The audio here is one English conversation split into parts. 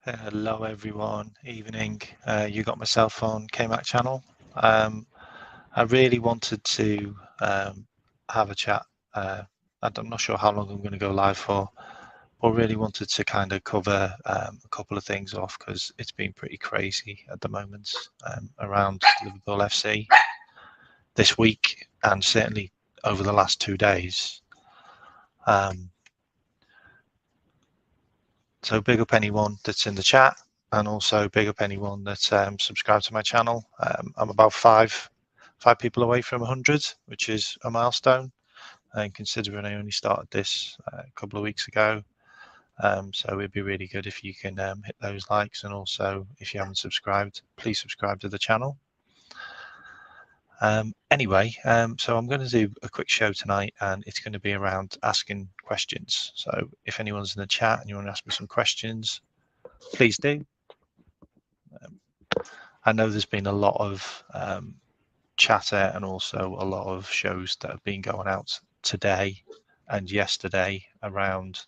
Hello everyone, evening. You got myself on K-Mack Channel. I really wanted to have a chat. I'm not sure how long I'm going to go live for, but really wanted to kind of cover a couple of things off because it's been pretty crazy at the moment around Liverpool FC this week and certainly over the last 2 days. So big up anyone that's in the chat, and also big up anyone that's subscribed to my channel. I'm about five people away from 100, which is a milestone, and considering I only started this a couple of weeks ago. So it'd be really good if you can hit those likes, and also if you haven't subscribed, please subscribe to the channel. Anyway, so I'm going to do a quick show tonight, and it's going to be around asking questions. So if anyone's in the chat and you want to ask me some questions, please do. I know there's been a lot of chatter and also a lot of shows that have been going out today and yesterday around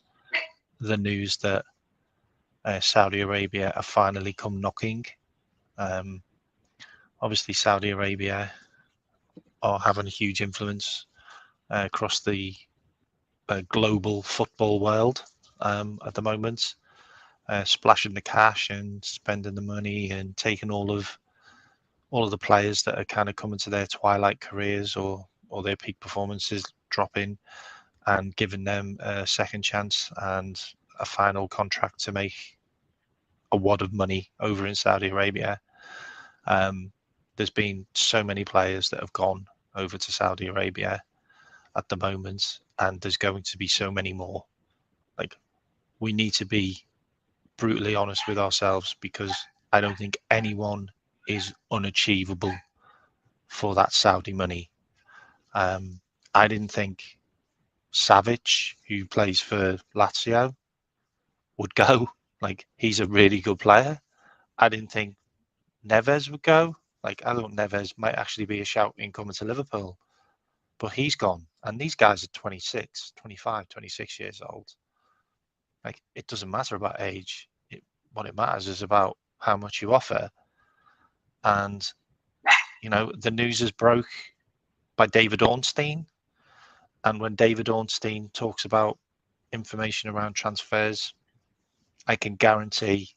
the news that Saudi Arabia have finally come knocking. Obviously, Saudi Arabia are having a huge influence across the global football world at the moment, splashing the cash and spending the money and taking all of the players that are kind of coming to their twilight careers or their peak performances dropping, and giving them a second chance and a final contract to make a wad of money over in Saudi Arabia. There's been so many players that have gone over to Saudi Arabia at the moment, and there's going to be so many more. Like, we need to be brutally honest with ourselves, because I don't think anyone is unachievable for that Saudi money. I didn't think Savic, who plays for Lazio, would go. Like, he's a really good player. I didn't think Neves would go. Like, I thought Neves might actually be a shout in coming to Liverpool, but he's gone. And these guys are 26, 25, 26 years old. Like, it doesn't matter about age. What it matters is about how much you offer. And, you know, the news is broke by David Ornstein. And when David Ornstein talks about information around transfers, I can guarantee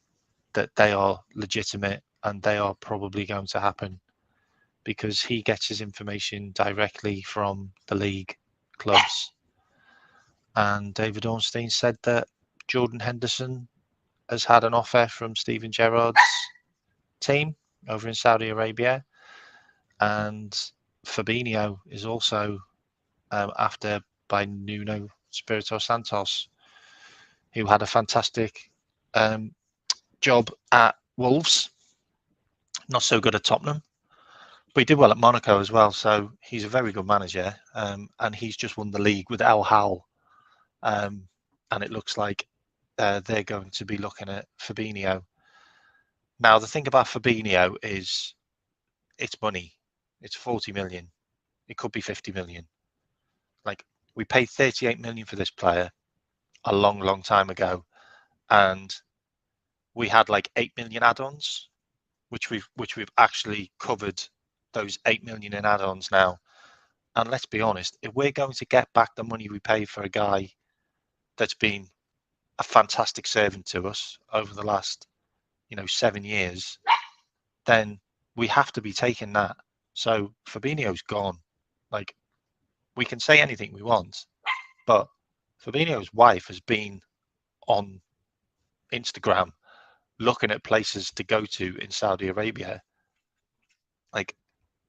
that they are legitimate and they are probably going to happen, because he gets his information directly from the league clubs. And David Ornstein said that Jordan Henderson has had an offer from Steven Gerrard's team over in Saudi Arabia, and Fabinho is also after by Nuno Espirito Santos, who had a fantastic job at Wolves. Not so good at Tottenham, but he did well at Monaco as well. So he's a very good manager, and he's just won the league with Al Hilal, and it looks like they're going to be looking at Fabinho. Now, the thing about Fabinho is it's money. It's 40 million. It could be 50 million. Like, we paid 38 million for this player a long time ago, and we had like 8 million add-ons, which we've actually covered those 8 million in add-ons now. And let's be honest, if we're going to get back the money we paid for a guy that's been a fantastic servant to us over the last 7 years, then we have to be taking that. So Fabinho's gone. Like, we can say anything we want, but Fabinho's wife has been on Instagram looking at places to go to in Saudi Arabia. Like,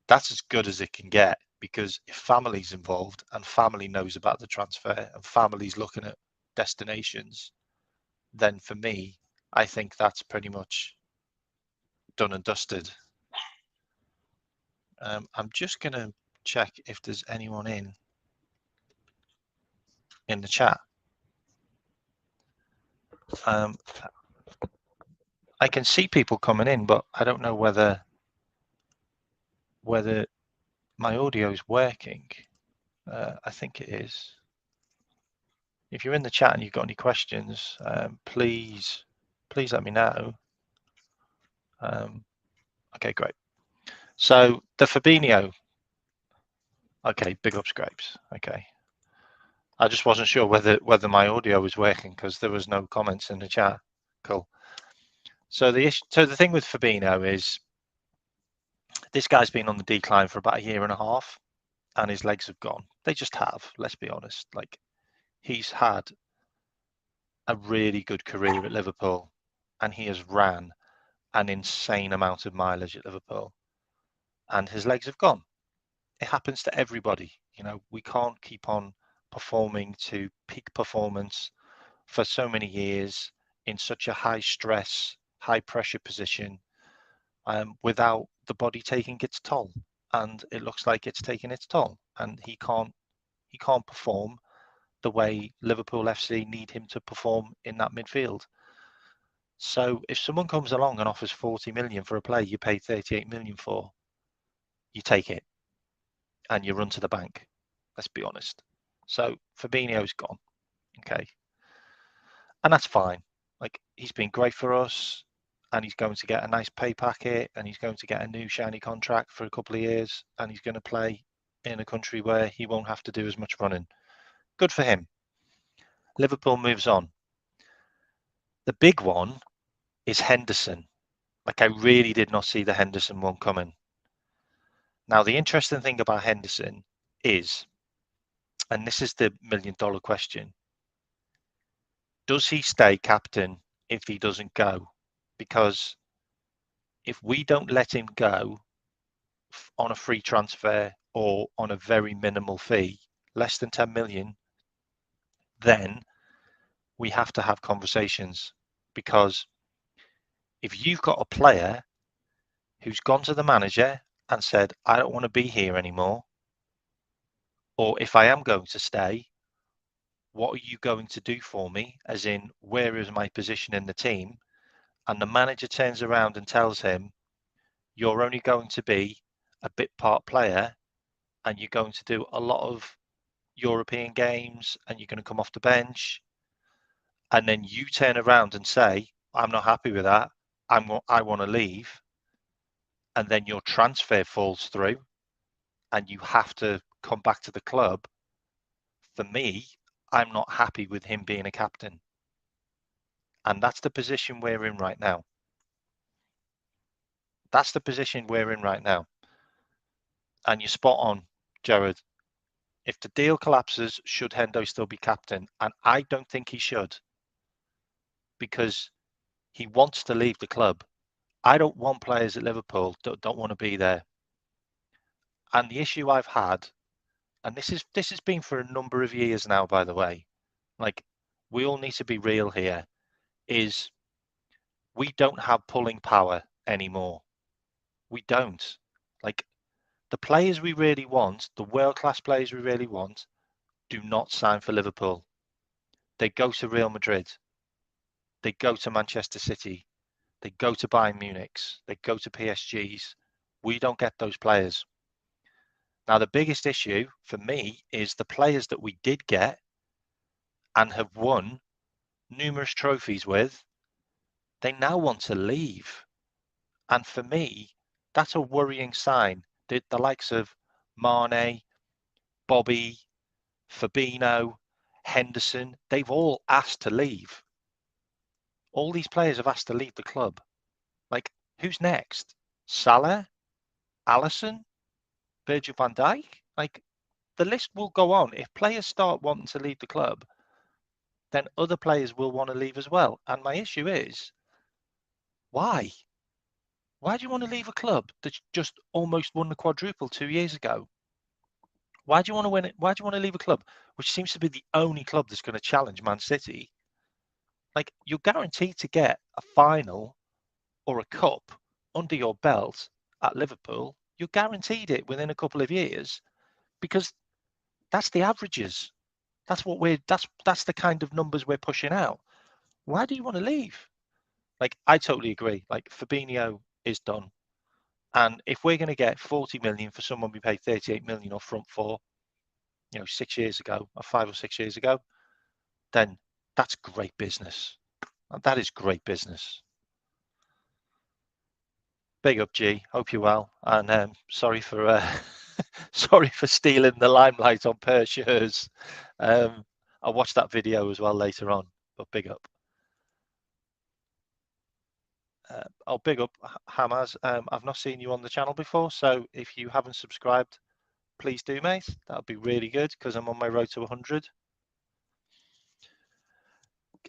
that's as good as it can get, because if family's involved and family knows about the transfer and family's looking at destinations, then for me, I think that's pretty much done and dusted. I'm just going to check if there's anyone in the chat. I can see people coming in, but I don't know whether my audio is working. I think it is. If you're in the chat and you've got any questions, please please let me know. Okay, great. So the Fabinho. Okay, big up Scrapes. Okay. I just wasn't sure whether my audio was working because there was no comments in the chat. Cool. So the thing with Fabinho is this guy's been on the decline for about a year and a half, and his legs have gone. They just have. Let's be honest. Like, he's had a really good career at Liverpool, and he has ran an insane amount of mileage at Liverpool, and his legs have gone. It happens to everybody. You know, we can't keep on performing to peak performance for so many years in such a high stress, high pressure position without the body taking its toll. And it looks like it's taking its toll, and he can't perform the way Liverpool FC need him to perform in that midfield. So if someone comes along and offers 40 million for a player you paid 38 million for, you take it and you run to the bank. Let's be honest. So Fabinho's gone. Okay. And that's fine. Like, he's been great for us, and he's going to get a nice pay packet, and he's going to get a new shiny contract for a couple of years, and he's going to play in a country where he won't have to do as much running. Good for him. Liverpool moves on. The big one is Henderson. Like, I really did not see the Henderson one coming. Now, the interesting thing about Henderson is, and this is the $1 million question, does he stay captain if he doesn't go? Because if we don't let him go on a free transfer or on a very minimal fee, less than 10 million, then we have to have conversations. Because if you've got a player who's gone to the manager and said, I don't want to be here anymore, or if I am going to stay, what are you going to do for me? As in, where is my position in the team? And the manager turns around and tells him, you're only going to be a bit part player, and you're going to do a lot of European games, and you're going to come off the bench, and then you turn around and say, I'm not happy with that, I want to leave, and then your transfer falls through and you have to come back to the club, for me, I'm not happy with him being a captain. And that's the position we're in right now. That's the position we're in right now. And you're spot on, Jared. If the deal collapses, should Hendo still be captain? And I don't think he should, because he wants to leave the club. I don't want players at Liverpool that don't want to be there. And the issue I've had, and this has been for a number of years now, by the way, like, we all need to be real here, is we don't have pulling power anymore. We don't. Like, the players we really want, the world-class players we really want, do not sign for Liverpool. They go to Real Madrid. They go to Manchester City. They go to Bayern Munich's. They go to PSG's. We don't get those players. Now, the biggest issue for me is the players that we did get and have won numerous trophies with, they now want to leave. And for me, that's a worrying sign. The likes of Mane, Bobby, Fabinho, Henderson, they've all asked to leave. All these players have asked to leave the club. Like, who's next? Salah? Alisson? Virgil van Dijk? Like, the list will go on. If players start wanting to leave the club, then other players will want to leave as well. And my issue is, why? Why do you want to leave a club that just almost won the quadruple 2 years ago? Why do you want to win it? Why do you want to leave a club which seems to be the only club that's going to challenge Man City? Like, you're guaranteed to get a final or a cup under your belt at Liverpool. You're guaranteed it within a couple of years, because that's the averages. That's the kind of numbers we're pushing out. Why do you want to leave? Like, I totally agree. Like, Fabinho is done. And if we're going to get 40 million for someone we paid 38 million up front for, 6 years ago, or 5 or 6 years ago, then that's great business. And that is great business. Big up, G. Hope you're well. And sorry for sorry for stealing the limelight on per shares. I'll watch that video as well later on. But big up. I'll big up Hammers. I've not seen you on the channel before, so if you haven't subscribed, please do, mate. That would be really good because I'm on my road to 100.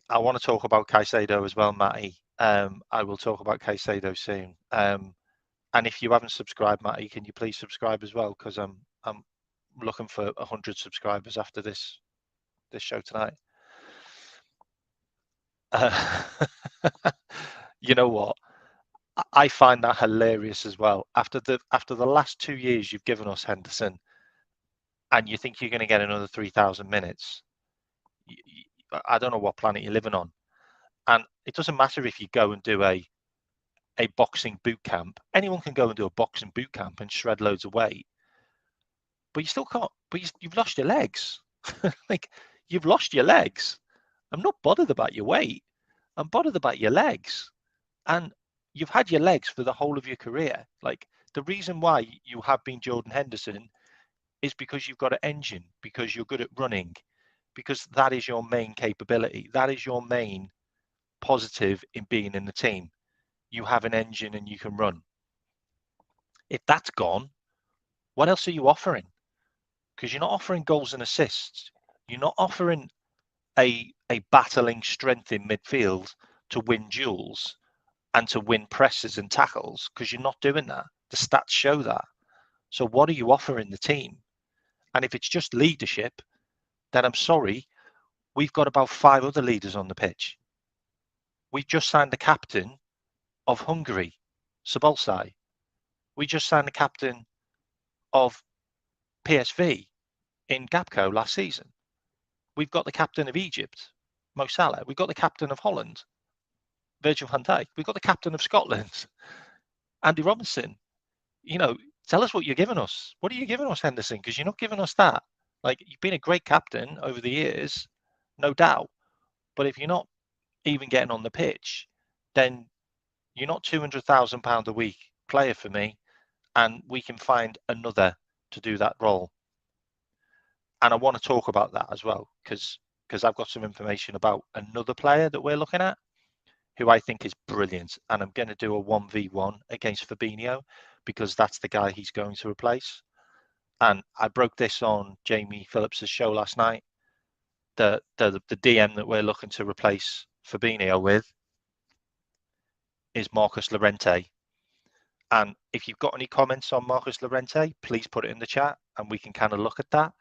I want to talk about Caicedo as well, Matty. I will talk about Caicedo soon. And if you haven't subscribed, Matty, can you please subscribe as well? Because I'm looking for 100 subscribers after this show tonight. You know what? I find that hilarious as well. After the last 2 years you've given us, Henderson, and you think you're going to get another 3,000 minutes, I don't know what planet you're living on. And it doesn't matter if you go and do a boxing boot camp. Anyone can go and do a boxing boot camp and shred loads of weight, but you still can't. But you've lost your legs. Like, you've lost your legs. I'm not bothered about your weight. I'm bothered about your legs. And you've had your legs for the whole of your career. Like, the reason why you have been Jordan Henderson is because you've got an engine, because you're good at running, because that is your main capability. That is your main positive in being in the team. You have an engine and you can run. If that's gone, what else are you offering? Because you're not offering goals and assists. You're not offering a battling strength in midfield to win duels and to win presses and tackles, because you're not doing that. The stats show that. So what are you offering the team? And if it's just leadership, then I'm sorry, we've got about 5 other leaders on the pitch. We just signed the captain of Hungary, Szabolcsai. We just signed the captain of PSV in Gapco last season. We've got the captain of Egypt, Mo Salah. We've got the captain of Holland, Virgil van Dijk. We've got the captain of Scotland, Andy Robinson. You know, tell us what you're giving us. What are you giving us, Henderson? Because you're not giving us that. Like, you've been a great captain over the years, no doubt. But if you're not even getting on the pitch, then you're not £200,000 a week player for me, and we can find another to do that role. And I want to talk about that as well, because I've got some information about another player that we're looking at who I think is brilliant. And I'm going to do a 1v1 against Fabinho because that's the guy he's going to replace. And I broke this on Jamie Phillips's show last night. The DM that we're looking to replace Fabinho with is Marcus Llorente. And if you've got any comments on Marcus Llorente, please put it in the chat and we can kind of look at that.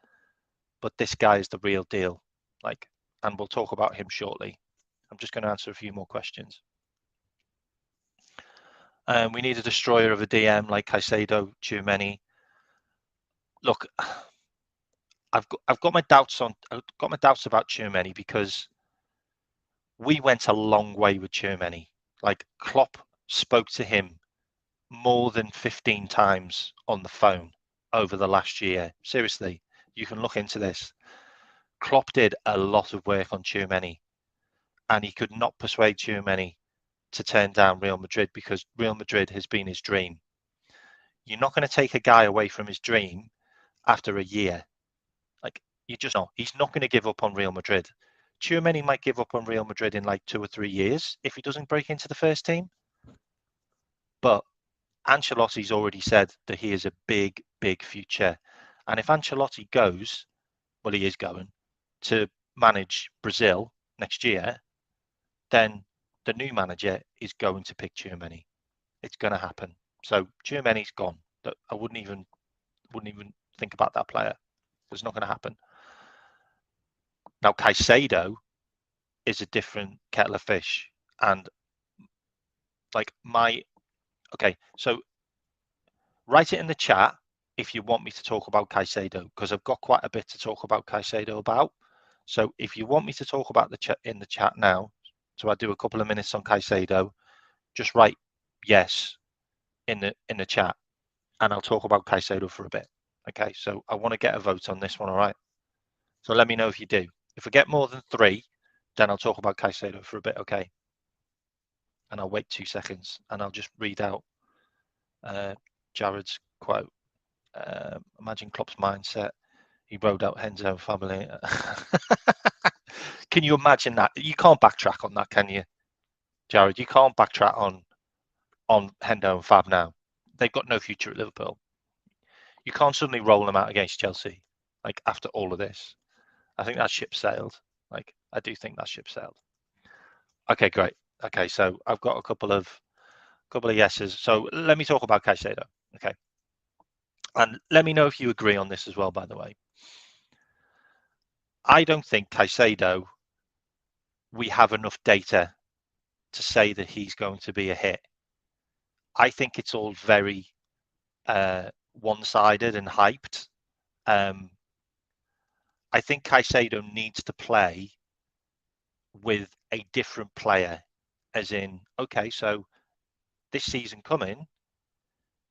But this guy is the real deal. Like, and we'll talk about him shortly. I'm just going to answer a few more questions. We need a destroyer of a DM like Caicedo, Tchouaméni. Look, I've got my doubts about Tchouaméni because we went a long way with Tchouaméni. Like, Klopp spoke to him more than 15 times on the phone over the last year. Seriously, you can look into this. Klopp did a lot of work on Tchouaméni, and he could not persuade Tchouaméni to turn down Real Madrid because Real Madrid has been his dream. You're not going to take a guy away from his dream after a year. Like, you just not. He's not going to give up on Real Madrid. Tchouaméni might give up on Real Madrid in like 2 or 3 years if he doesn't break into the first team. But Ancelotti's already said that he is a big, big future. And if Ancelotti goes, well, he is going to manage Brazil next year, then the new manager is going to pick Tchouaméni. It's going to happen. So Tchouaméni's gone. I wouldn't even think about that player. It's not going to happen. Now Caicedo is a different kettle of fish, and like okay, so write it in the chat if you want me to talk about Caicedo, because I've got quite a bit to talk about Caicedo about. So if you want me to talk about in the chat now, so I do a couple of minutes on Caicedo, just write yes in the chat, and I'll talk about Caicedo for a bit. Okay, so I want to get a vote on this one, all right? So let me know if you do. If we get more than 3, then I'll talk about Caicedo for a bit, okay? and I'll wait 2 seconds, and I'll just read out Jared's quote. Imagine Klopp's mindset. He rode out Henzo family. Can you imagine that? You can't backtrack on that, can you, Jared? You can't backtrack on Hendo and Fab now. They've got no future at Liverpool. You can't suddenly roll them out against Chelsea, like after all of this. I think that ship sailed. Like, I do think that ship sailed. Okay, great. Okay, so I've got a couple of yeses. So let me talk about Caicedo. Okay, and let me know if you agree on this as well. By the way, I don't think Caicedo, we have enough data to say that he's going to be a hit. I think it's all very one-sided and hyped. I think Caicedo needs to play with a different player, as in, okay, so this season coming,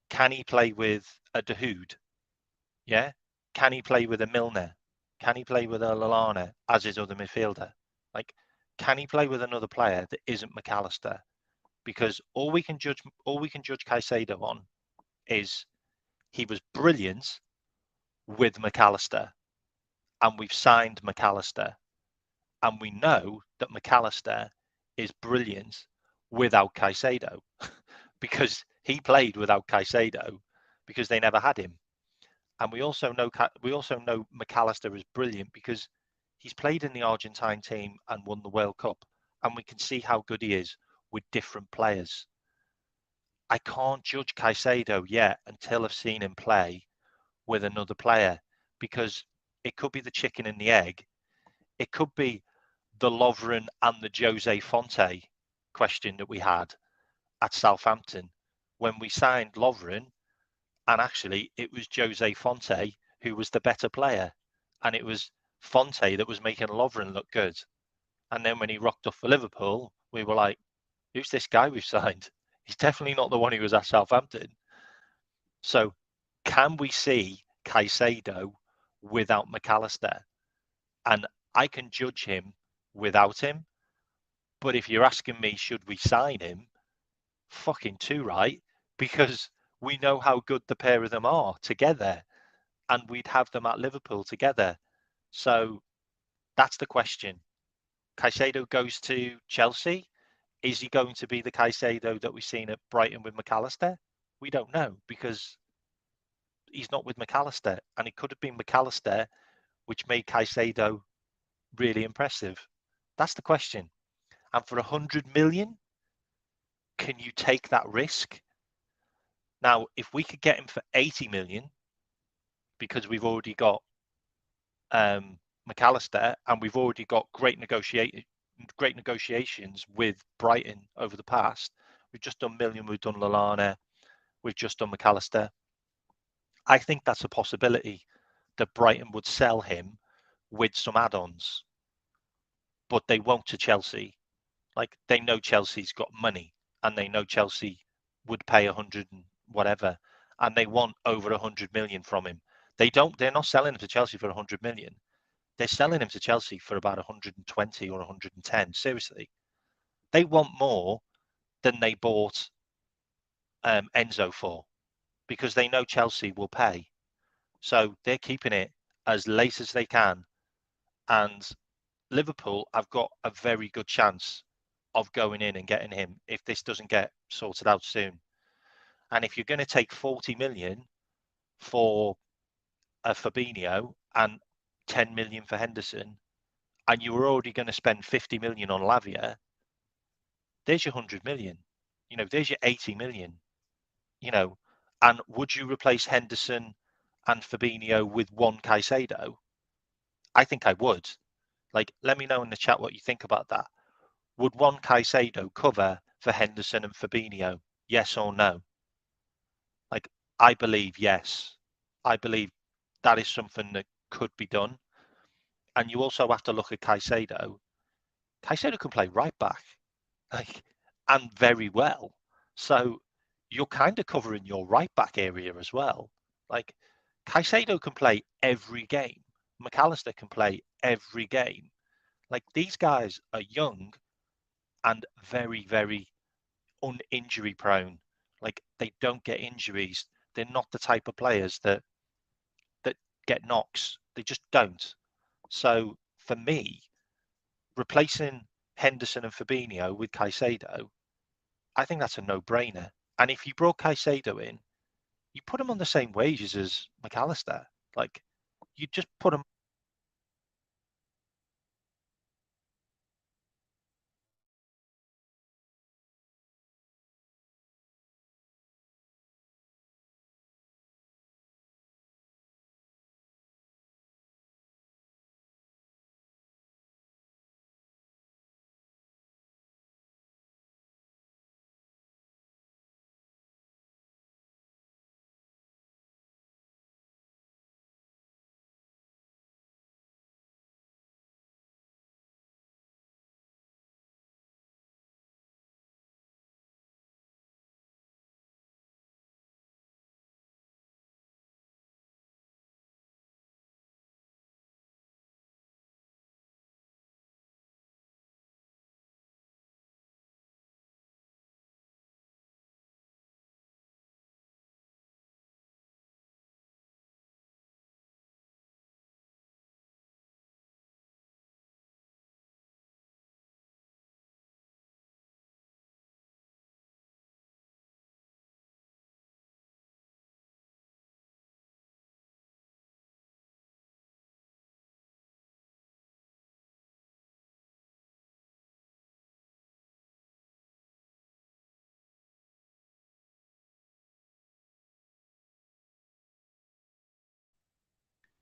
can he play with a Dahoud? Yeah? Can he play with a Milner? Can he play with a Lallana as his other midfielder? Like, can he play with another player that isn't McAllister? Because all we can judge Caicedo on is he was brilliant with McAllister, and we've signed McAllister, and we know that McAllister is brilliant without Caicedo because he played without Caicedo because they never had him. And we also know McAllister is brilliant because he's played in the Argentine team and won the World Cup, and we can see how good he is with different players. I can't judge Caicedo yet until I've seen him play with another player, because it could be the chicken and the egg. It could be the Lovren and the Jose Fonte question that we had at Southampton when we signed Lovren, and actually it was Jose Fonte who was the better player, and it was Fonte that was making Lovren look good. And then when he rocked up for Liverpool, we were like, who's this guy we've signed? He's definitely not the one who was at Southampton. So can we see Caicedo without McAllister? And I can judge him without him. But if you're asking me, should we sign him? Fucking too right, because we know how good the pair of them are together, and we'd have them at Liverpool together. So that's the question. Caicedo goes to Chelsea. Is he going to be the Caicedo that we've seen at Brighton with McAllister? We don't know, because he's not with McAllister, and it could have been McAllister which made Caicedo really impressive. That's the question. And for 100 million, can you take that risk? Now, if we could get him for 80 million, because we've already got McAllister, and we've already got great negotiations with Brighton over the past. We've just done Million, we've done Lallana, we've just done McAllister. I think that's a possibility that Brighton would sell him with some add-ons, but they won't to Chelsea. Like, they know Chelsea's got money, and they know Chelsea would pay 100 and whatever, and they want over 100 million from him. They're not selling him to Chelsea for 100 million. They're selling him to Chelsea for about 120 or 110. Seriously, they want more than they bought Enzo for, because they know Chelsea will pay. So they're keeping it as late as they can. And Liverpool have got a very good chance of going in and getting him if this doesn't get sorted out soon. And if you're going to take 40 million for a Fabinho and 10 million for Henderson, and you were already going to spend 50 million on Lavia, there's your 100 million. There's your 80 million. And would you replace Henderson and Fabinho with one Caicedo? I think I would. Like, let me know in the chat what you think about that. Would one Caicedo cover for Henderson and Fabinho? Yes or no? Like, I believe yes. I believe that is something that could be done. And you also have to look at Caicedo. Caicedo can play right back, and very well. So you're kind of covering your right back area as well. Like, Caicedo can play every game. McAllister can play every game. Like, these guys are young and very, very un-injury prone. Like, they don't get injuries. They're not the type of players that get knocks. They just don't. So for me, replacing Henderson and Fabinho with Caicedo, I think that's a no-brainer. And if you brought Caicedo in, you put him on the same wages as McAllister. Like, you just put him.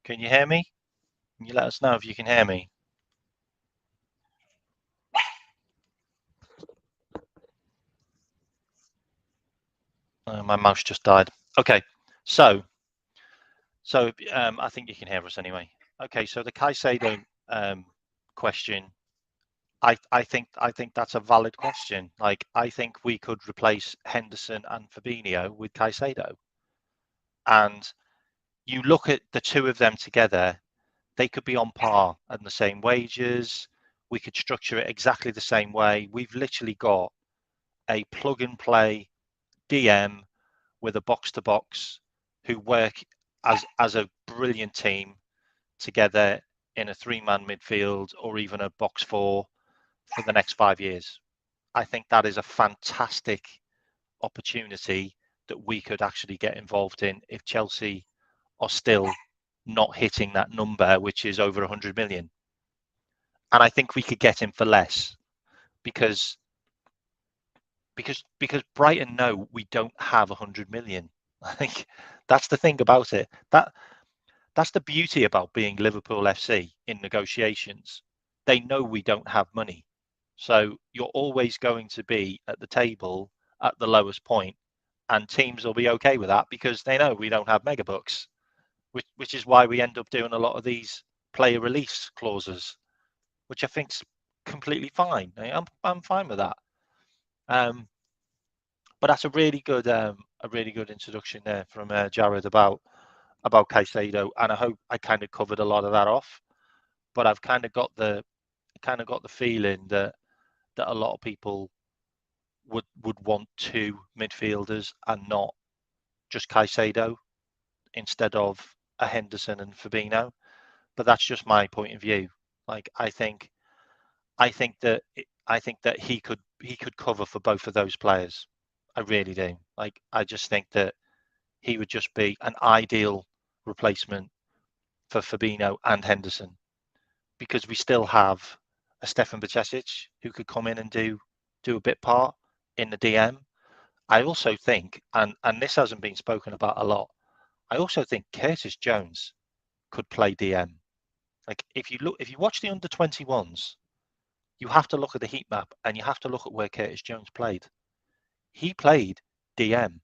Can you hear me? Can you let us know if you can hear me? My mouse just died. Okay, so I think you can hear us anyway. Okay, so the Caicedo question, I think that's a valid question. Like, I think we could replace Henderson and Fabinho with Caicedo, and you look at the two of them together, they could be on par and the same wages. We could structure it exactly the same way. We've literally got a plug and play DM with a box to box who work as a brilliant team together in a three-man midfield or even a box four for the next 5 years. I think that is a fantastic opportunity that we could actually get involved in if Chelsea are still not hitting that number, which is over 100 million. And I think we could get him for less because because Brighton know we don't have 100 million. I think that's the thing about it. That's the beauty about being Liverpool FC in negotiations. They know we don't have money. So you're always going to be at the table at the lowest point, and teams will be okay with that because they know we don't have mega bucks, which is why we end up doing a lot of these player release clauses, which I think's completely fine. I'm fine with that. Um, but that's a really good introduction there from Jared about Caicedo, and I hope I kind of covered a lot of that off. But I've kind of got the feeling that a lot of people would want two midfielders and not just Caicedo instead of a Henderson and Fabinho. But that's just my point of view. Like, I think that he could cover for both of those players. I really do. Like, I just think that he would just be an ideal replacement for Fabinho and Henderson because we still have a Stefan Bajcetic who could come in and do a bit part in the DM. I also think, and this hasn't been spoken about a lot, I also think Curtis Jones could play DM. Like, if you watch the under 21s, you have to look at the heat map and you have to look at where Curtis Jones played. He played DM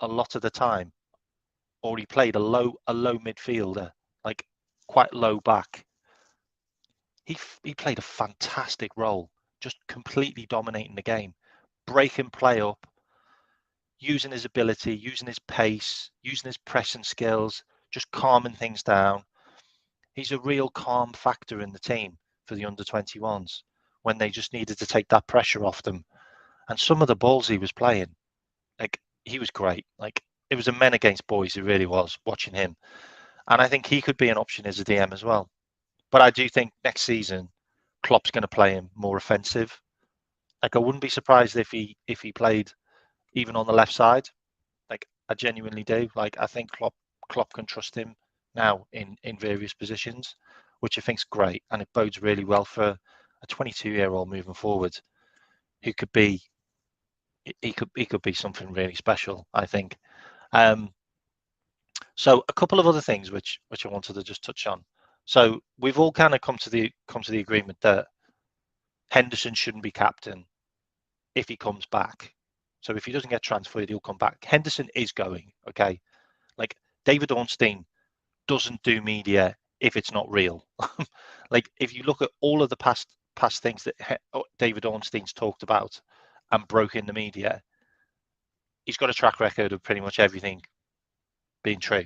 a lot of the time, or he played a low midfielder, like quite low back. He played a fantastic role, just completely dominating the game, breaking play up, using his ability, using his pace, using his pressing skills, just calming things down. He's a real calm factor in the team for the under 21s when they just needed to take that pressure off them. And some of the balls he was playing, like, he was great. Like, it was a men against boys. It really was, watching him. And I think he could be an option as a DM as well. But I do think next season, Klopp's going to play him more offensive. Like, I wouldn't be surprised if he played even on the left side. Like, I genuinely do. Like, I think Klopp can trust him now in various positions, which I think's great, and it bodes really well for a 22-year-old moving forward, who could be he could be something really special, I think. So a couple of other things which I wanted to just touch on. So we've all kind of come to the agreement that Henderson shouldn't be captain if he comes back. So if he doesn't get transferred, he'll come back. Henderson is going, okay? Like, David Ornstein doesn't do media if it's not real. Like, if you look at all of the past things that David Ornstein's talked about and broke in the media, he's got a track record of pretty much everything being true.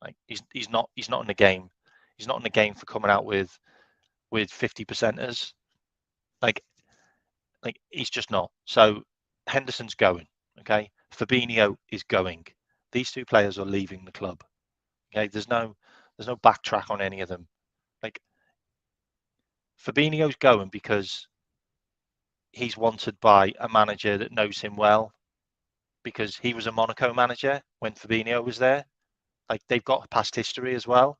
Like, he's not in the game. He's not in the game for coming out with 50%ers. Like he's just not. So Henderson's going. Okay, Fabinho is going. These two players are leaving the club. Okay, there's no backtrack on any of them. Like, Fabinho's going because he's wanted by a manager that knows him well, because he was a Monaco manager when Fabinho was there. Like, they've got past history as well.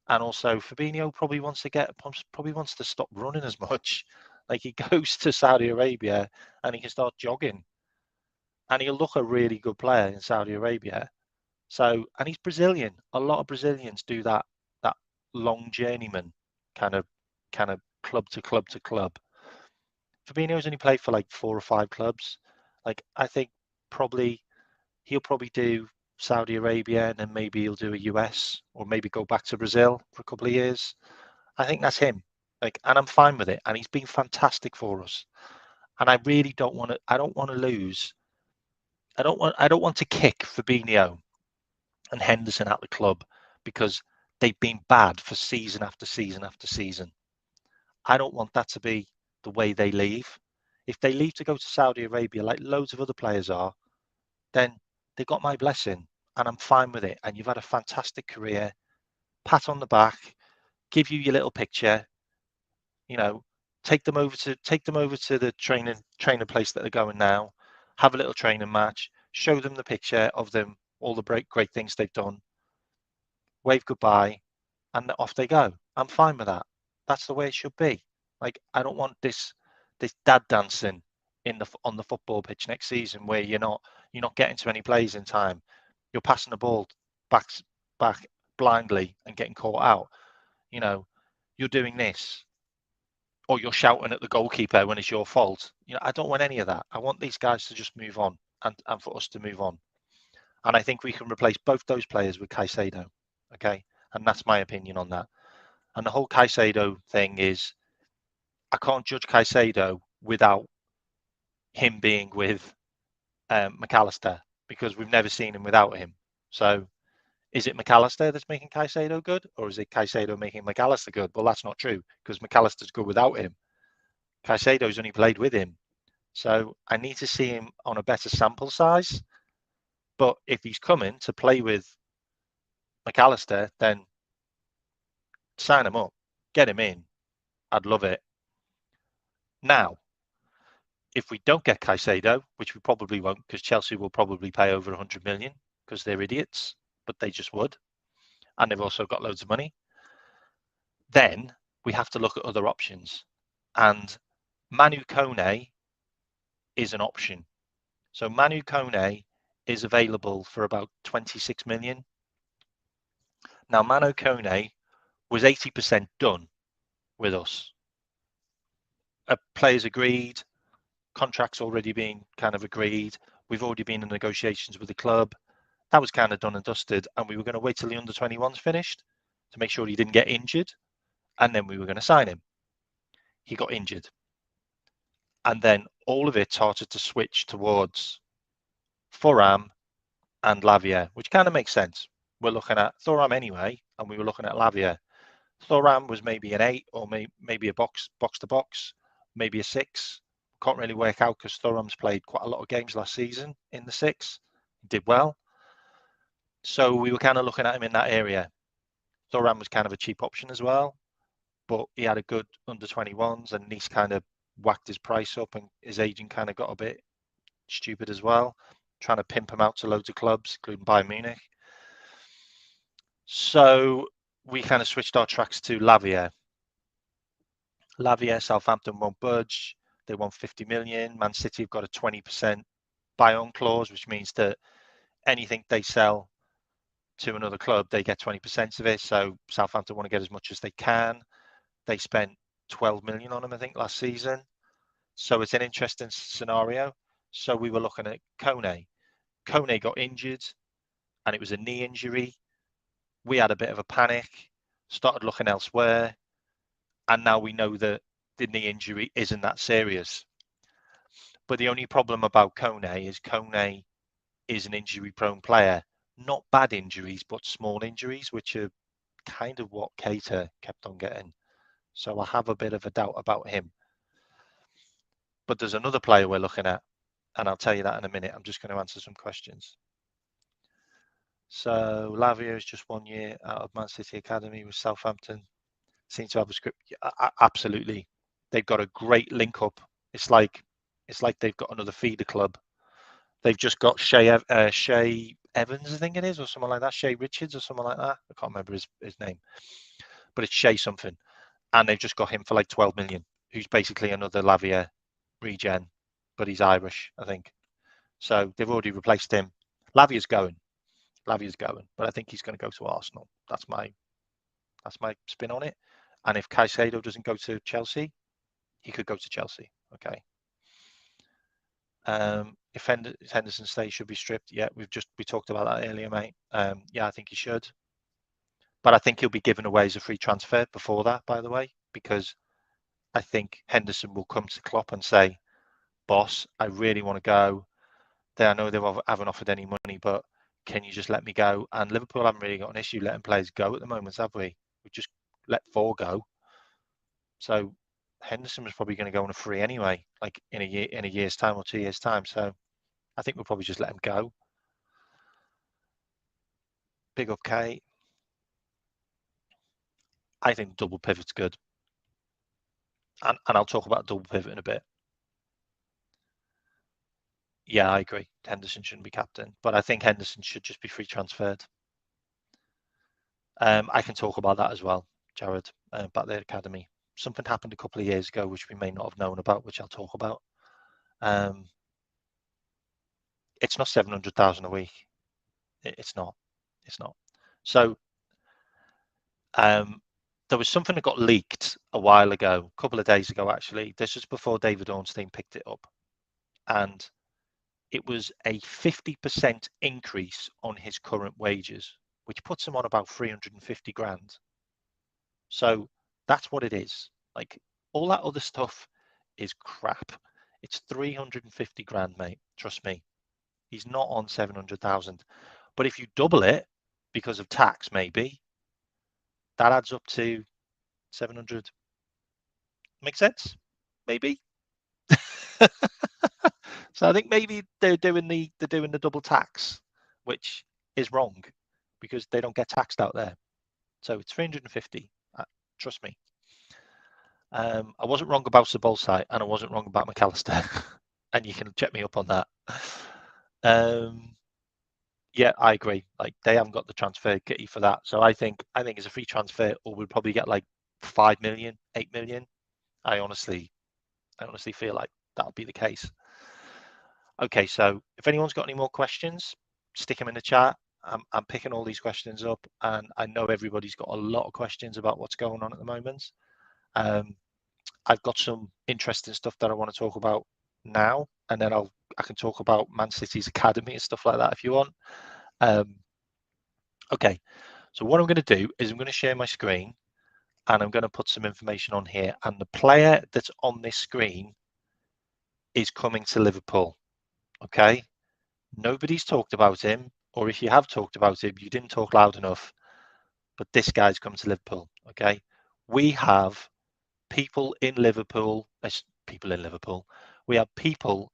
And also, Fabinho probably wants to stop running as much. Like, he goes to Saudi Arabia and he can start jogging, and he'll look a really good player in Saudi Arabia. So, and he's Brazilian. A lot of Brazilians do that long journeyman kind of club to club to club. Fabinho's only played for like 4 or 5 clubs. Like, I think he'll probably do Saudi Arabia, and then maybe he'll do a US, or maybe go back to Brazil for a couple of years. I think that's him. Like, and I'm fine with it. And he's been fantastic for us. And I really don't want to. I don't want to lose. I don't want to kick Fabinho and Henderson out the club because they've been bad for season after season after season. I don't want that to be the way they leave. If they leave to go to Saudi Arabia, like loads of other players are, then they got my blessing, and I'm fine with it. And you've had a fantastic career. Pat on the back, give you your little picture. You know, take them over to the training place that they're going now. Have a little training match. Show them the picture of them, all the great things they've done. Wave goodbye, and off they go. I'm fine with that. That's the way it should be. Like, I don't want this dad dancing on the football pitch next season, where you're not getting to any plays in time. You're passing the ball back blindly and getting caught out. You know, you're doing this, or you're shouting at the goalkeeper when it's your fault. You know, I don't want any of that. I want these guys to just move on, and for us to move on. And I think we can replace both those players with Caicedo. Okay, and that's my opinion on that. And the whole Caicedo thing is, I can't judge Caicedo without him being with McAllister, because we've never seen him without him. So, is it McAllister that's making Caicedo good, or is it Caicedo making McAllister good? Well, that's not true, because McAllister's good without him. Caicedo's only played with him. So I need to see him on a better sample size. But if he's coming to play with McAllister, then sign him up, get him in. I'd love it. Now, if we don't get Caicedo, which we probably won't, because Chelsea will probably pay over 100 million, because they're idiots, but they just would. And they've also got loads of money. Then we have to look at other options. And Manu Kone is an option. So Manu Kone is available for about 26 million. Now, Manu Kone was 80% done with us. Players agreed, contracts already been kind of agreed. We've already been in negotiations with the club. That was kind of done and dusted, and we were going to wait till the under-21s finished to make sure he didn't get injured, and then we were going to sign him. He got injured, and then all of it started to switch towards Thuram and Lavia, which kind of makes sense. We're looking at Thuram anyway, and we were looking at Lavia. Thuram was maybe an 8, or maybe a box to box, maybe a 6. Can't really work out because Thuram's played quite a lot of games last season in the 6. He did well. So we were kind of looking at him in that area. Thuram was kind of a cheap option as well, but he had a good under 21s, and Nice kind of whacked his price up, and his agent kind of got a bit stupid as well, trying to pimp him out to loads of clubs, including Bayern Munich. So we kind of switched our tracks to Lavia. Southampton won't budge. They want 50 million. Man City have got a 20% buy-on clause, which means that anything they sell to another club, they get 20% of it. So Southampton want to get as much as they can. They spent 12 million on him, I think, last season. So it's an interesting scenario. So we were looking at Kone. Kone got injured, and it was a knee injury. We had a bit of a panic, started looking elsewhere, and now we know that the knee injury isn't that serious. But the only problem about Kone is an injury-prone player. Not bad injuries, but small injuries, which are kind of what Keita kept on getting. So I have a bit of a doubt about him. But there's another player we're looking at, and I'll tell you that in a minute. I'm just going to answer some questions. So Lavia is just 1 year out of Man City Academy with Southampton. Seems to have a script. Absolutely. They've got a great link up. It's like they've got another feeder club. They've just got Shea Evans, I think it is, or someone like that. Shea Richards or someone like that. I can't remember his name. But it's Shea something. And they've just got him for like 12 million, who's basically another Lavia regen, but he's Irish, I think. So they've already replaced him. Lavia's going, but I think he's going to go to Arsenal. That's my spin on it. And if Caicedo doesn't go to Chelsea, he could go to Chelsea. Okay. If Henderson stays, should be stripped. Yeah, we talked about that earlier, mate. Yeah, I think he should. But I think he'll be given away as a free transfer before that, by the way, because I think Henderson will come to Klopp and say, boss, I really want to go. I know they haven't offered any money, but can you just let me go? And Liverpool haven't really got an issue letting players go at the moment, have we? We just let 4 go. So Henderson was probably going to go on a free anyway, like in a year's time or 2 years' time. So I think we'll probably just let him go. Big up, Kate. I think double pivot's good. And I'll talk about double pivot in a bit. Yeah, I agree. Henderson shouldn't be captain, but I think Henderson should just be free transferred. I can talk about that as well, Jared, about the academy. Something happened a couple of years ago, which we may not have known about, which I'll talk about. It's not 700,000 a week. It's not. So there was something that got leaked a while ago, a couple of days ago, actually. This was before David Ornstein picked it up. And it was a 50% increase on his current wages, which puts him on about 350 grand. So that's what it is. Like, all that other stuff is crap. It's 350 grand, mate. Trust me. He's not on 700,000. But if you double it because of tax, maybe, that adds up to 700. Make sense? Maybe. So I think maybe they're doing the double tax, which is wrong because they don't get taxed out there. So it's 350. Trust me. I wasn't wrong about Sabolsai, and I wasn't wrong about McAllister, and you can check me up on that. Yeah, I agree. Like, they haven't got the transfer kitty for that, so I think it's a free transfer, or we'll probably get like 5 million, 8 million. I honestly feel like that'll be the case. Okay, so if anyone's got any more questions, stick them in the chat. I'm picking all these questions up, and I know everybody's got a lot of questions about what's going on at the moment. I've got some interesting stuff that I want to talk about now, and then I can talk about Man City's academy and stuff like that if you want. Okay, so what I'm going to do is I'm going to share my screen, and I'm going to put some information on here, and the player that's on this screen is coming to Liverpool. Okay, nobody's talked about him, or if you have talked about him, you didn't talk loud enough, but this guy's come to Liverpool. Okay, we have people in Liverpool. We have people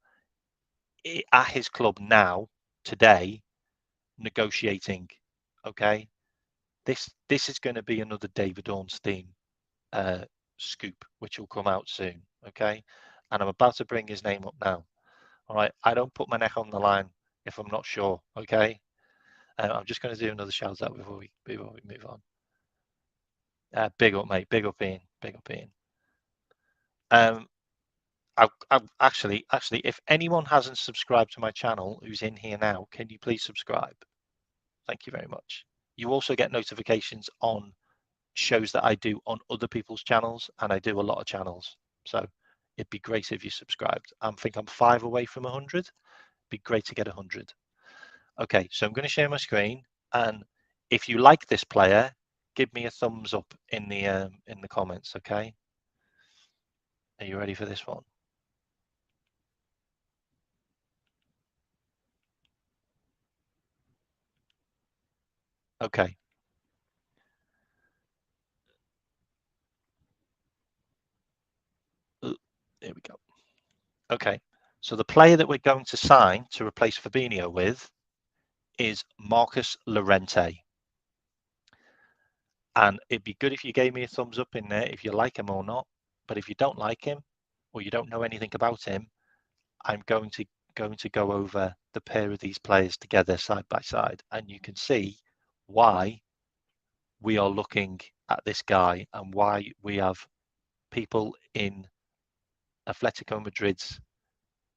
at his club now, today, negotiating. Okay, this is going to be another David Ornstein scoop, which will come out soon. Okay, and I'm about to bring his name up now. All right, I don't put my neck on the line if I'm not sure. Okay, I'm just going to do another shout out before we move on. Big up, mate. Big up, Ian. Big up, Ian. I've actually, if anyone hasn't subscribed to my channel who's in here now, can you please subscribe? Thank you very much. You also get notifications on shows that I do on other people's channels, and I do a lot of channels. So it'd be great if you subscribed. I think I'm 5 away from 100. It'd be great to get 100. Okay, so I'm going to share my screen, and if you like this player, give me a thumbs up in the comments. Okay, are you ready for this one? Okay. There we go. Okay, so the player that we're going to sign to replace Fabinho with is Marcus Llorente. And it'd be good if you gave me a thumbs up in there if you like him or not. But if you don't like him or you don't know anything about him, I'm going to go over the pair of these players together side by side, and you can see why we are looking at this guy and why we have people in Atletico Madrid's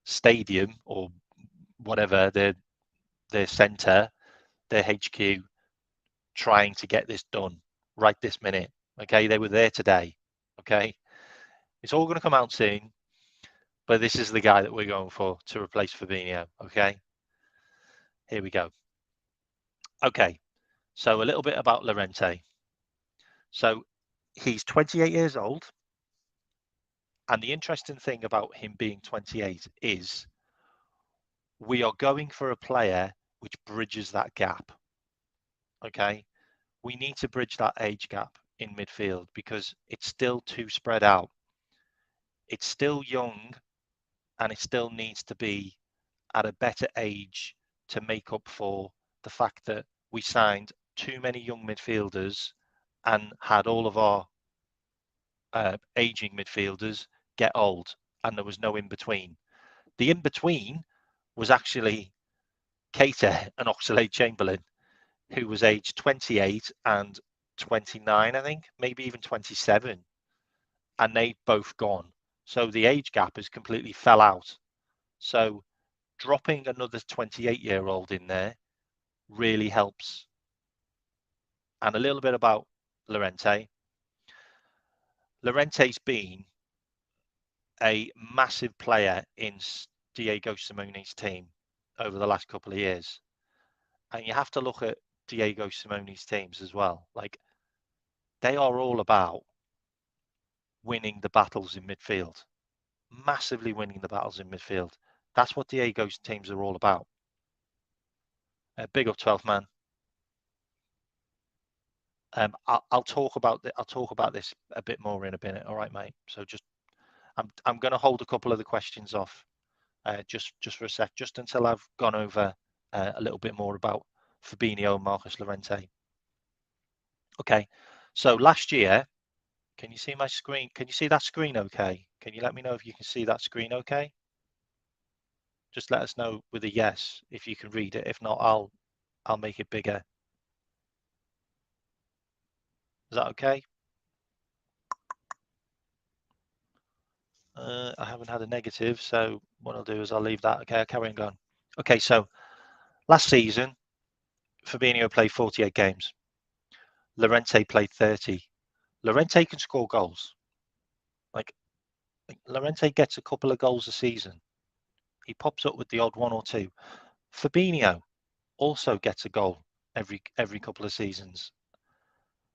stadium or whatever their center, their HQ, trying to get this done right this minute. Okay, they were there today. Okay, it's all going to come out soon, but this is the guy that we're going for to replace Fabinho. Okay, here we go. Okay, so a little bit about Llorente. So he's 28 years old, and the interesting thing about him being 28 is we are going for a player which bridges that gap. Okay, we need to bridge that age gap in midfield because it's still too spread out. It's still young, and it still needs to be at a better age to make up for the fact that we signed too many young midfielders and had all of our aging midfielders get old, and there was no in between. The in between was actually Keita and Oxlade-Chamberlain, who was aged 28 and 29, I think, maybe even 27, and they'd both gone. So the age gap has completely fell out. So dropping another 28-year-old in there really helps. And a little bit about Llorente. Llorente's been a massive player in Diego Simone's team over the last couple of years. And you have to look at Diego Simone's teams as well. Like, they are all about winning the battles in midfield, massively winning the battles in midfield. That's what Diego's teams are all about. Big up 12th man. I'll talk about this a bit more in a minute. All right, mate. So just I'm going to hold a couple of the questions off just for a sec, just until I've gone over a little bit more about Fabinho and Marcus Llorente. Okay. So last year, can you see my screen? Can you see that screen okay? Can you let me know if you can see that screen okay? Just let us know with a yes if you can read it. If not, I'll make it bigger. Is that okay? I haven't had a negative, so what I'll do is I'll leave that. Okay, I'll carry on going. Okay, so last season, Fabinho played 48 games. Llorente played 30. Llorente can score goals. Like Llorente gets a couple of goals a season. He pops up with the odd one or two. Fabinho also gets a goal every couple of seasons.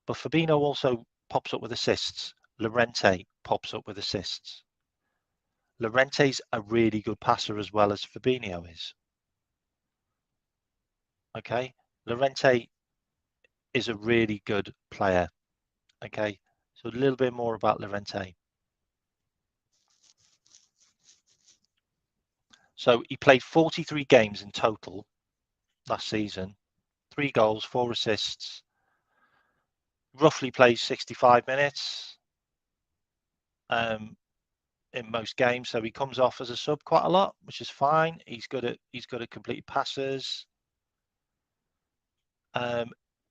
But Fabinho also pops up with assists. Llorente pops up with assists. Llorente's a really good passer as well as Fabinho is. Okay, Llorente is a really good player. Okay, so a little bit more about Llorente. So he played 43 games in total last season, 3 goals, 4 assists, roughly plays 65 minutes in most games. So he comes off as a sub quite a lot, which is fine. He's good at complete passes.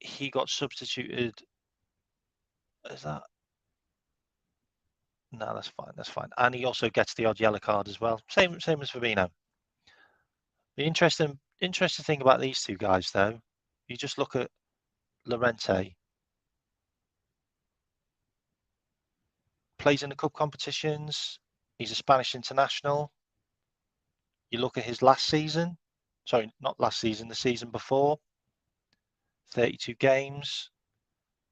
He got substituted. Is that? No, that's fine. That's fine. And he also gets the odd yellow card as well. Same as Fabinho. The interesting thing about these two guys, though, you just look at Llorente. Plays in the cup competitions. He's a Spanish international. You look at his last season. Sorry, not last season. The season before. 32 games.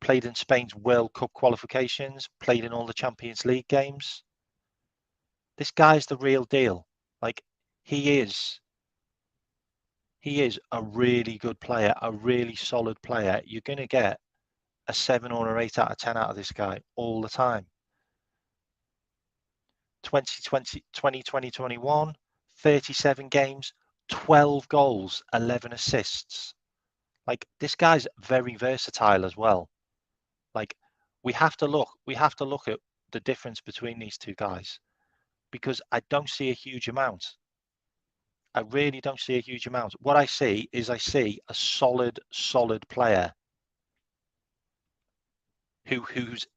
Played in Spain's World Cup qualifications. Played in all the Champions League games. This guy's the real deal. Like, he is a really good player, a really solid player. You're going to get a 7 or an 8 out of 10 out of this guy all the time. 2020, 2021, 37 games, 12 goals, 11 assists. Like, this guy's very versatile as well. Like, we have to look at the difference between these two guys, because I don't see a huge amount. I really don't see a huge amount. What I see is a solid player who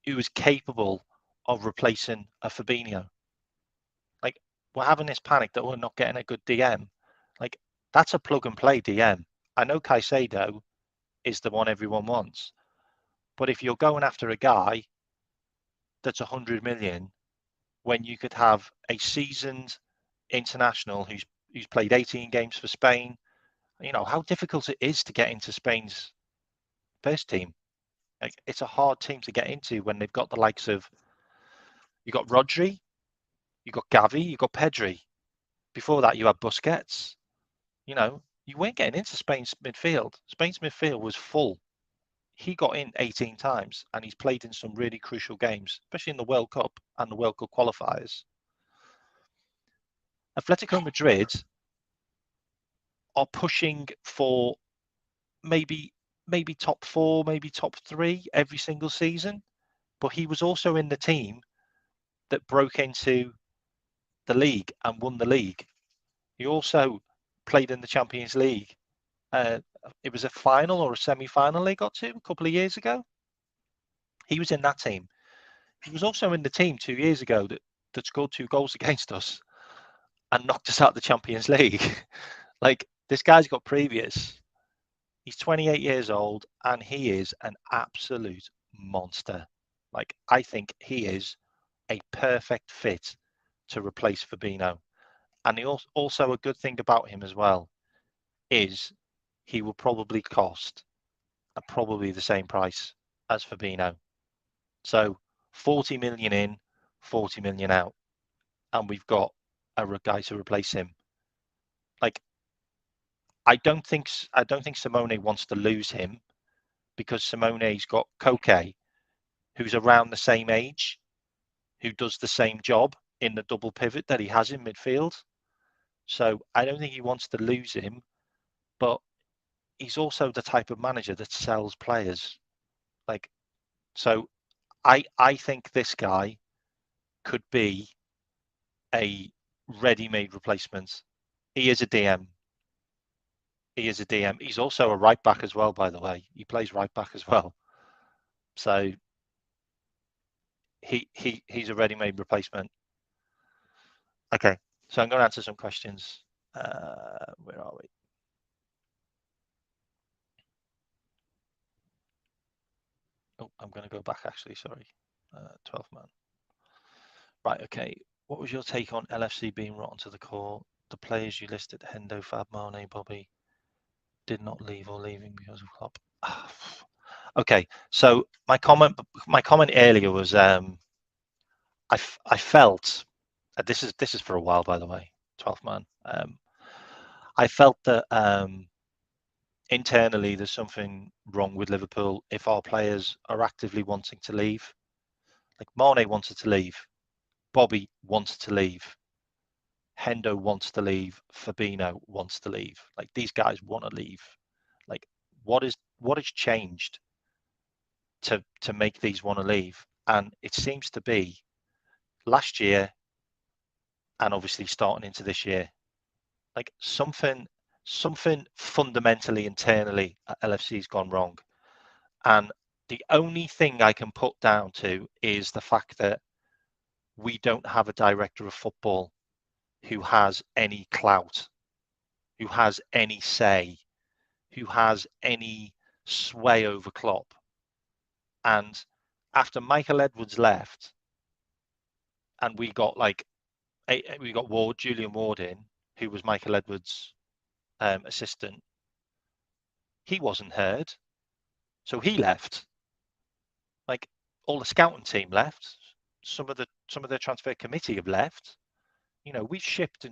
is capable of replacing a Fabinho. Like, we're having this panic that we're not getting a good DM. Like, that's a plug and play DM. I know Caicedo is the one everyone wants, but if you're going after a guy that's 100 million, when you could have a seasoned international who's played 18 games for Spain, you know how difficult it is to get into Spain's first team. Like, it's a hard team to get into when they've got the likes of, you got Rodri, you got Gavi, you got Pedri. Before that, you had Busquets. You know, you weren't getting into Spain's midfield. Spain's midfield was full. He got in 18 times, and he's played in some really crucial games, especially in the World Cup and the World Cup qualifiers. Atletico Madrid are pushing for maybe top 4, maybe top 3 every single season. But he was also in the team that broke into the league and won the league. He also played in the Champions League. It was a final or a semi-final they got to a couple of years ago. He was in that team. He was also in the team 2 years ago that scored 2 goals against us and knocked us out of the Champions League. Like, this guy's got previous. He's 28 years old and he is an absolute monster. Like, I think he is a perfect fit to replace Fabinho. And also a good thing about him as well is he will probably cost probably the same price as Fabinho. So 40 million in, 40 million out, and we've got a guy to replace him. Like, I don't think Simone wants to lose him, because Simone's got Koke, who's around the same age, who does the same job in the double pivot that he has in midfield. So I don't think he wants to lose him, but he's also the type of manager that sells players. Like, so I think this guy could be a ready-made replacement. He is a DM. He's also a right back as well, by the way. He plays right back as well. So he's a ready-made replacement. Okay, so I'm going to answer some questions. Where are we? Oh, I'm going to go back, actually, sorry. 12th man. Right, okay. What was your take on LFC being rotten to the core? The players you listed, Hendo, Fab, Mane, Bobby, did not leave or leaving because of Klopp. Okay, so my comment earlier was I felt, this is for a while, by the way, 12th man. I felt that internally there's something wrong with Liverpool if our players are actively wanting to leave. Like, Mane wanted to leave, Bobby wanted to leave, Hendo wants to leave, Fabinho wants to leave. Like, these guys want to leave. Like, what has changed to make these want to leave? And it seems to be last year and obviously starting into this year. Like, something fundamentally internally at LFC's gone wrong. And the only thing I can put down to is the fact that we don't have a director of football who has any clout, who has any say, who has any sway over Klopp. And after Michael Edwards left, and we got Julian Ward in, who was Michael Edwards' assistant, he wasn't heard, so he left. Like, all the scouting team left. Some of the transfer committee have left. You know, we've shipped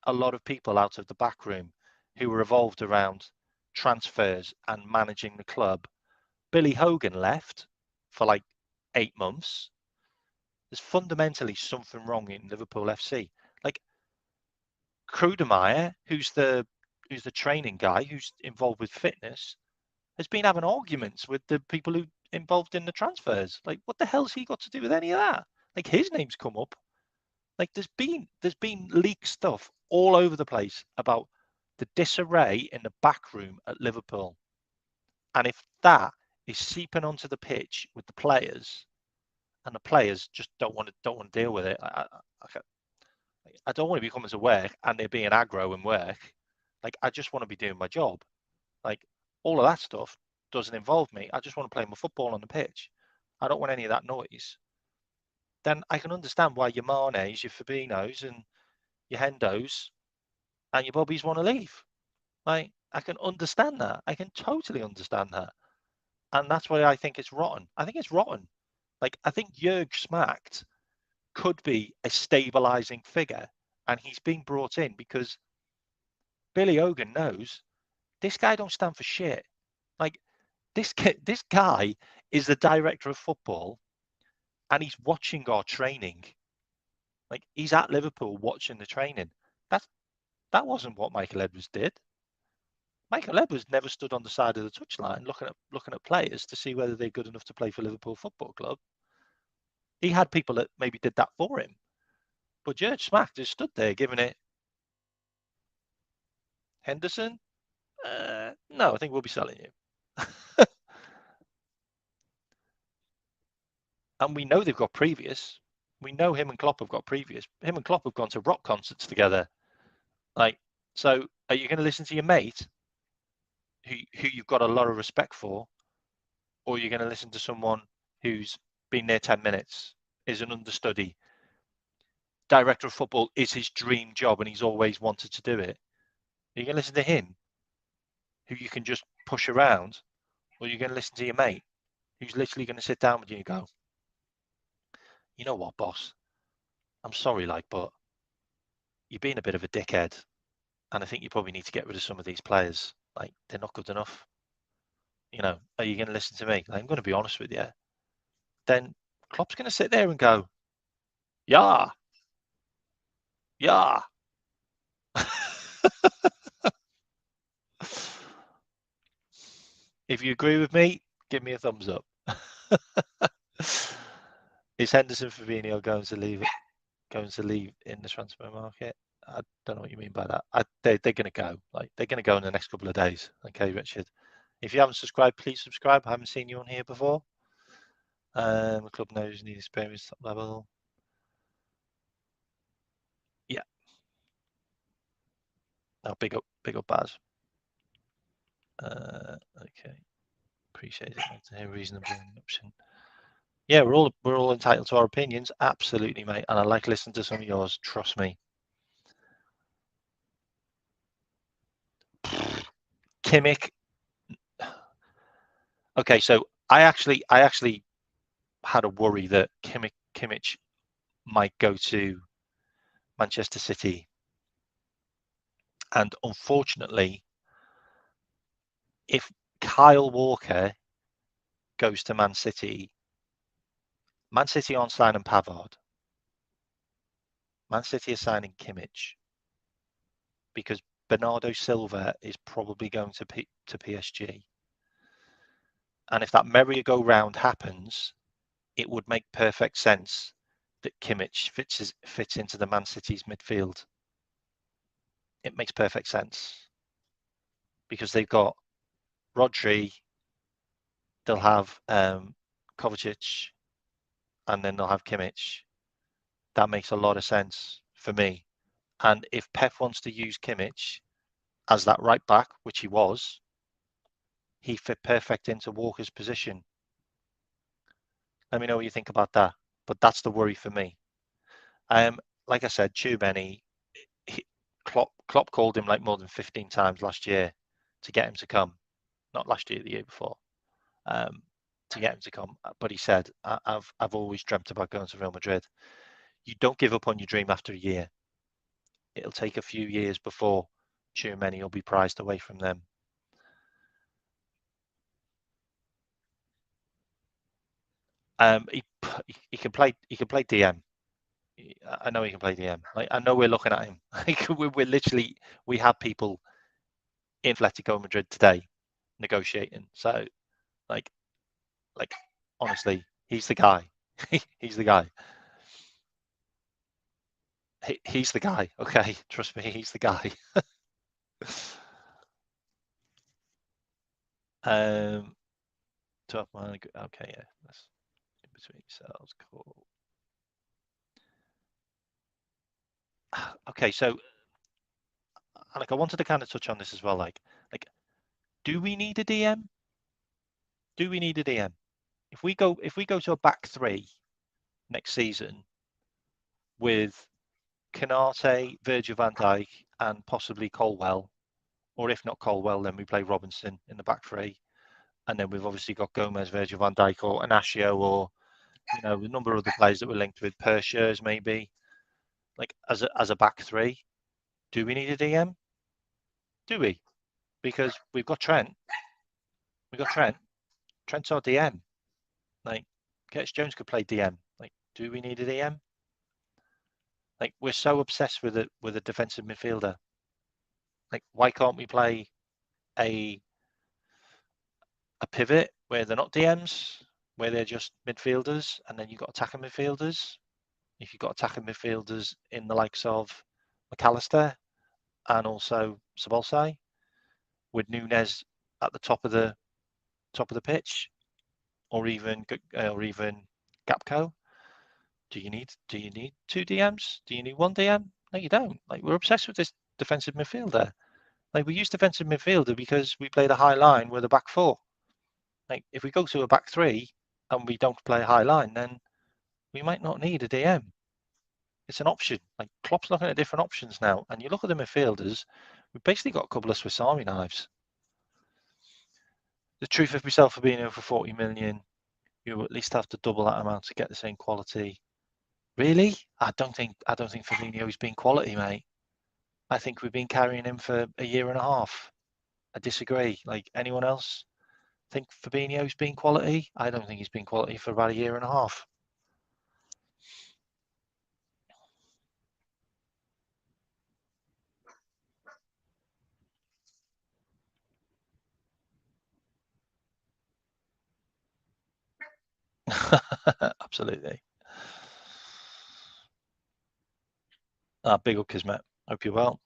a lot of people out of the back room who were revolved around transfers and managing the club. Billy Hogan left for like 8 months. There's fundamentally something wrong in Liverpool FC. Like, Krudemeyer, who's the training guy, who's involved with fitness, has been having arguments with the people who involved in the transfers. Like, what the hell's he got to do with any of that? Like, his name's come up. Like, there's been leaked stuff all over the place about the disarray in the back room at Liverpool. And if that is seeping onto the pitch with the players, and the players just don't want to deal with it, I don't want to be coming to work and they're being aggro in work. Like, I just want to be doing my job. Like, all of that stuff doesn't involve me. I just want to play my football on the pitch. I don't want any of that noise. Then I can understand why your Manes, your Fabinhos, and your Hendos and your Bobbies want to leave. Like, I can understand that. I can totally understand that. And that's why I think it's rotten. I think it's rotten. Like, I think Jurg Smacht could be a stabilizing figure, and he's being brought in because Billy Hogan knows this guy don't stand for shit. Like, this guy is the director of football, and he's watching our training. Like, he's at Liverpool watching the training. That wasn't what Michael Edwards did. Michael Edwards never stood on the side of the touchline looking at players to see whether they're good enough to play for Liverpool Football Club. He had people that maybe did that for him. But Jurg Smacht just stood there giving it. Henderson? No, I think we'll be selling you. And we know they've got previous. We know him and Klopp have got previous. Him and Klopp have gone to rock concerts together. Like, so are you going to listen to your mate who you've got a lot of respect for, or are you going to listen to someone who's been there 10 minutes, is an understudy? Director of football is his dream job and he's always wanted to do it. Are you going to listen to him, who you can just push around, or are you going to listen to your mate, who's literally going to sit down with you and go, you know what, boss? I'm sorry, but you're being a bit of a dickhead, and I think you probably need to get rid of some of these players. Like, they're not good enough. You know, are you going to listen to me? Like, I'm going to be honest with you. Then Klopp's going to sit there and go, yeah. If you agree with me, give me a thumbs up. Is Henderson Fabinho going to leave in the transfer market? I don't know what you mean by that. They're going to go. Like, they're going to go in the next couple of days. Okay, Richard. If you haven't subscribed, please subscribe. I haven't seen you on here before. The club knows you need experience top level. Yeah. Now, big up, Baz. Okay. Appreciate it. To hear reasonable option. Yeah, we're all entitled to our opinions. Absolutely, mate. And I like listening to some of yours. Trust me. K-Mack. Okay, so I actually had a worry that Kimmich might go to Manchester City, and unfortunately, if Kyle Walker goes to Man City aren't signing Pavard. Man City are signing Kimmich because Bernardo Silva is probably going to PSG. And if that merry-go-round happens, it would make perfect sense that Kimmich fits into the Man City's midfield. It makes perfect sense because they've got Rodri, they'll have Kovacic, and then they'll have Kimmich. That makes a lot of sense for me. And if Pep wants to use Kimmich as that right back, which he was, he fit perfect into Walker's position. Let me know what you think about that. But that's the worry for me. Like I said, Tchouaméni, Klopp called him like more than 15 times last year to get him to come. Not last year, the year before. To get him to come. But he said, I've always dreamt about going to Real Madrid. You don't give up on your dream after a year. It'll take a few years before Tchouaméni will be prized away from them. He can play DM. I know he can play DM. Like, I know we're looking at him. Like, we're literally, we have people in Atletico Madrid today negotiating. So, like honestly, he's the guy. He's the guy. He's the guy. Okay, trust me, he's the guy. Top man. Okay, yeah. That's in between yourselves. Cool. Okay, so like I wanted to kind of touch on this as well. Like, do we need a DM? Do we need a DM? If we go to a back three next season with Canate, Virgil van Dijk, and possibly Colwell, or if not Colwell, then we play Robinson in the back three, and then we've obviously got Gomez, Virgil van Dijk, or Inacio, or a number of other players that we're linked with, Pershers maybe. Like as a back three, do we need a DM? Do we? Because we've got Trent. Trent's our DM. Like, Curtis Jones could play DM. Like, do we need a DM? Like, we're so obsessed with a defensive midfielder. Like, why can't we play a pivot where they're not DMs, where they're just midfielders, and then you've got attacking midfielders? If you've got attacking midfielders in the likes of McAllister and also Sabolsai, with Nunes at the top of the pitch, or even Gapco. Do you need two DMs? Do you need one DM? No, you don't. Like, we're obsessed with this defensive midfielder. Like, we use defensive midfielder because we played a high line with a back four. Like, if we go to a back three and we don't play a high line, then we might not need a DM. It's an option. Like, Klopp's looking at different options now, and you look at the midfielders, we've basically got a couple of Swiss Army knives. The truth of myself for being over for 40 million, you at least have to double that amount to get the same quality. Really? I don't think Fabinho's been quality, mate. I think we've been carrying him for a year and a half. I disagree. Like, anyone else think Fabinho's been quality? I don't think he's been quality for about a year and a half. Absolutely. Big up, Kismet. Hope you're well.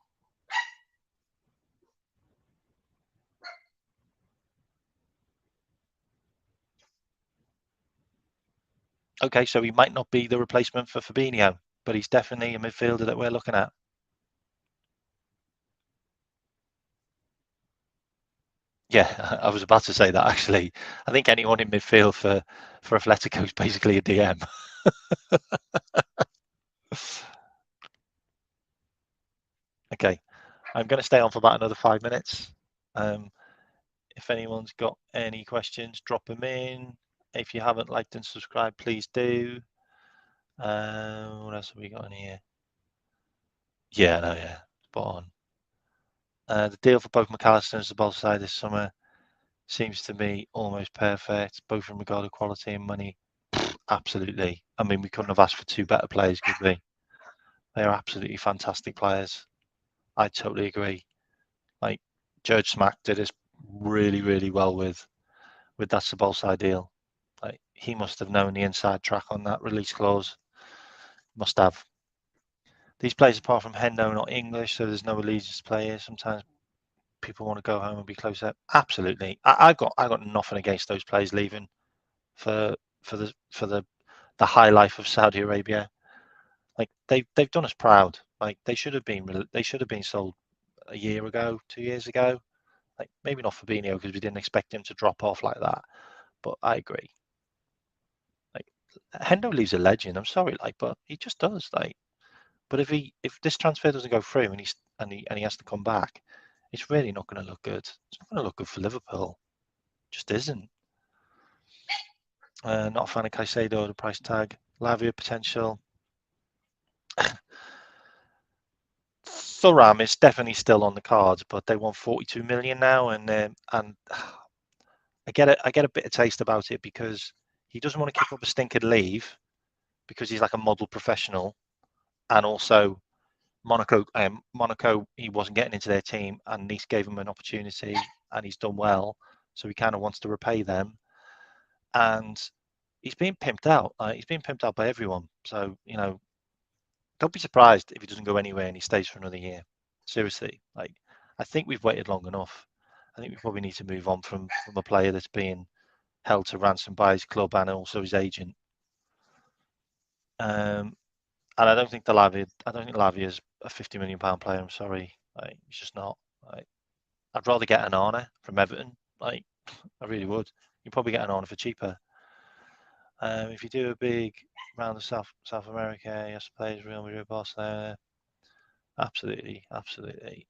Okay, so he might not be the replacement for Fabinho, but he's definitely a midfielder that we're looking at. Yeah, I was about to say that actually. I think anyone in midfield for Atletico is basically a DM. Okay, I'm going to stay on for about another 5 minutes. If anyone's got any questions, drop them in. If you haven't liked and subscribed, please do. What else have we got in here? Yeah, no, yeah, spot on. The deal for both McAllister and Sabolsai this summer seems to me almost perfect, both in regard to quality and money. Absolutely. I mean, we couldn't have asked for two better players, could we? They are absolutely fantastic players. I totally agree. Like George Smack did us really, really well with that Sabolsai deal. Like he must have known the inside track on that release clause. Must have. These players, apart from Hendo, are not English, so there's no allegiance players. Sometimes people want to go home and be closer. Absolutely, I got nothing against those players leaving for the high life of Saudi Arabia. Like they've done us proud. Like they should have been sold a year ago, 2 years ago. Like maybe not Fabinho because we didn't expect him to drop off like that. But I agree. Like Hendo leaves a legend. I'm sorry, like, but he just does. Like, but if this transfer doesn't go through and he has to come back, it's really not going to look good. It's not going to look good for Liverpool. It just isn't. Not a fan of Caicedo, the price tag. Lavia potential. Thuram is definitely still on the cards, but they want 42 million now, and I get a bit of taste about it because he doesn't want to kick up a stink and leave because he's like a model professional, and also Monaco he wasn't getting into their team, and Nice gave him an opportunity, and he's done well, so he kind of wants to repay them, and he's being pimped out. He's being pimped out by everyone, so don't be surprised if he doesn't go anywhere and he stays for another year. Seriously, like I think we've waited long enough. I think we probably need to move on from a player that's being held to ransom by his club and also his agent. And I don't think Lavia is a £50 million player. I'm sorry, like he's just not. Like, I'd rather get an Arna from Everton. Like I really would. You probably get an Arna for cheaper. If you do a big round of South America, yes, plays Real Madrid, Barcelona. Absolutely, absolutely.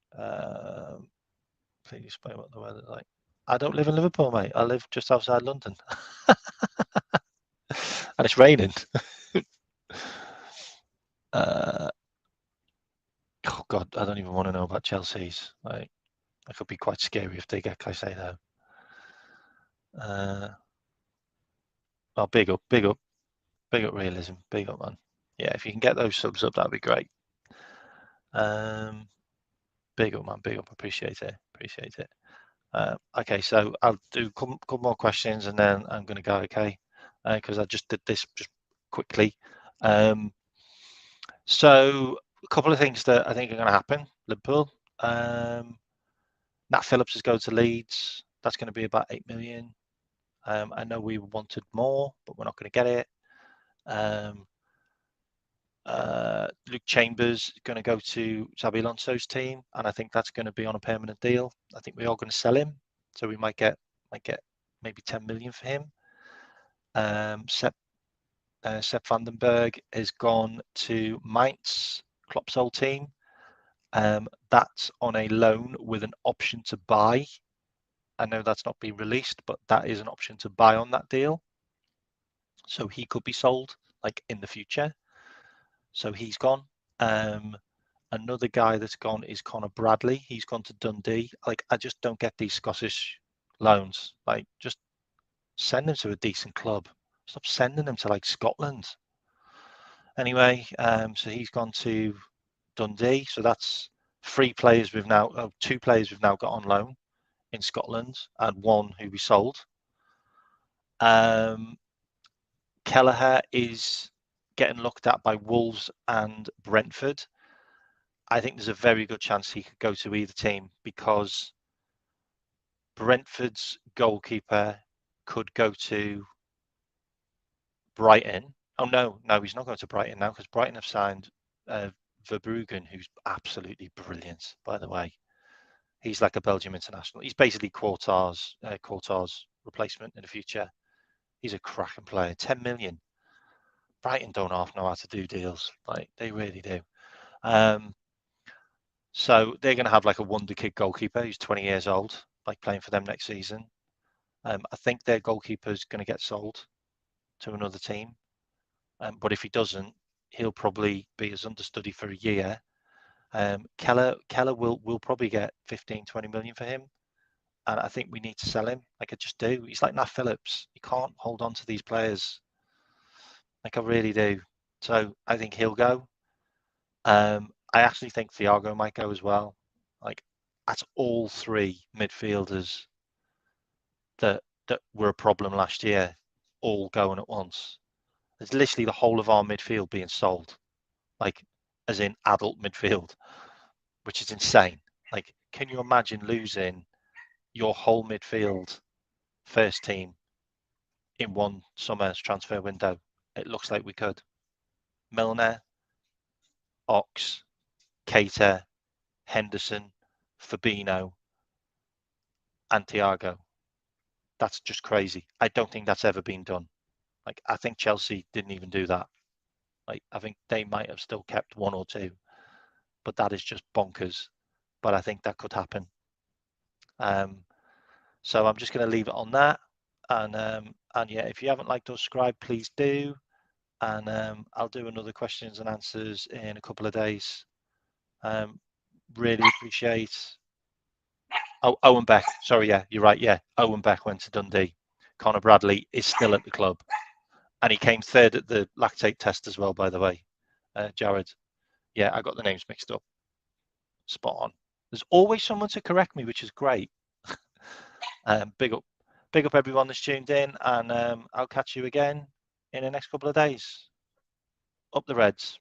Please explain what the weather's like. I don't live in Liverpool, mate. I live just outside London, and it's raining. Oh God, I don't even want to know about Chelsea's. Like, that could be quite scary if they get Caicedo. Oh, big up, realism, big up, man. Yeah, if you can get those subs up, that'd be great. Big up, man, big up. Appreciate it. Okay, so I'll do a couple more questions and then I'm going to go, okay? Because I just did this just quickly. So a couple of things that I think are going to happen. Liverpool. Nat Phillips is going to Leeds. That's going to be about 8 million. I know we wanted more, but we're not going to get it. Luke Chambers is going to go to Xabi Alonso's team, and I think that's going to be on a permanent deal. I think we are going to sell him, so we might get maybe 10 million for him. Sepp Vandenberg has gone to Mainz, Klopp's old team. That's on a loan with an option to buy. I know that's not been released, but that is an option to buy on that deal. So he could be sold like in the future. So he's gone. Another guy that's gone is Connor Bradley. He's gone to Dundee. Like I just don't get these Scottish loans. Like just send them to a decent club. Stop sending them to like Scotland. Anyway, so he's gone to Dundee. So that's two players we've now got on loan in Scotland and one who we sold. Kelleher is getting looked at by Wolves and Brentford. I think there's a very good chance he could go to either team because Brentford's goalkeeper could go to Brighton. Oh no, he's not going to Brighton now because Brighton have signed Verbruggen, who's absolutely brilliant, by the way. He's like a Belgium international. He's basically Courtois' replacement in the future. He's a cracking player. 10 million. Brighton don't half know how to do deals. Like they really do. So they're going to have like a wonder kid goalkeeper who's 20 years old, like playing for them next season. I think their goalkeeper is going to get sold to another team. But if he doesn't, he'll probably be as understudy for a year. Keller will probably get 15, 20 million for him. And I think we need to sell him. Like I just do. He's like Nat Phillips. You can't hold on to these players. Like I really do. So I think he'll go. I actually think Thiago might go as well. Like, that's all three midfielders that were a problem last year, all going at once. There's literally the whole of our midfield being sold, like, as in adult midfield, which is insane. Like, can you imagine losing your whole midfield first team in one summer's transfer window? It looks like we could. Milner, Ox, Keita, Henderson, Fabinho, and Thiago. That's just crazy. I don't think that's ever been done. Like, I think Chelsea didn't even do that. Like, I think they might have still kept one or two, but that is just bonkers. But I think that could happen. So I'm just going to leave it on that. And yeah, if you haven't liked or subscribed, please do. And I'll do another questions and answers in a couple of days. Really appreciate. Oh, Owen Beck. Sorry, yeah, you're right. Yeah, Owen Beck went to Dundee. Connor Bradley is still at the club, and he came third at the lactate test as well, by the way. Jared. Yeah, I got the names mixed up. Spot on. There's always someone to correct me, which is great. Big up everyone that's tuned in, and I'll catch you again in the next couple of days. Up the Reds.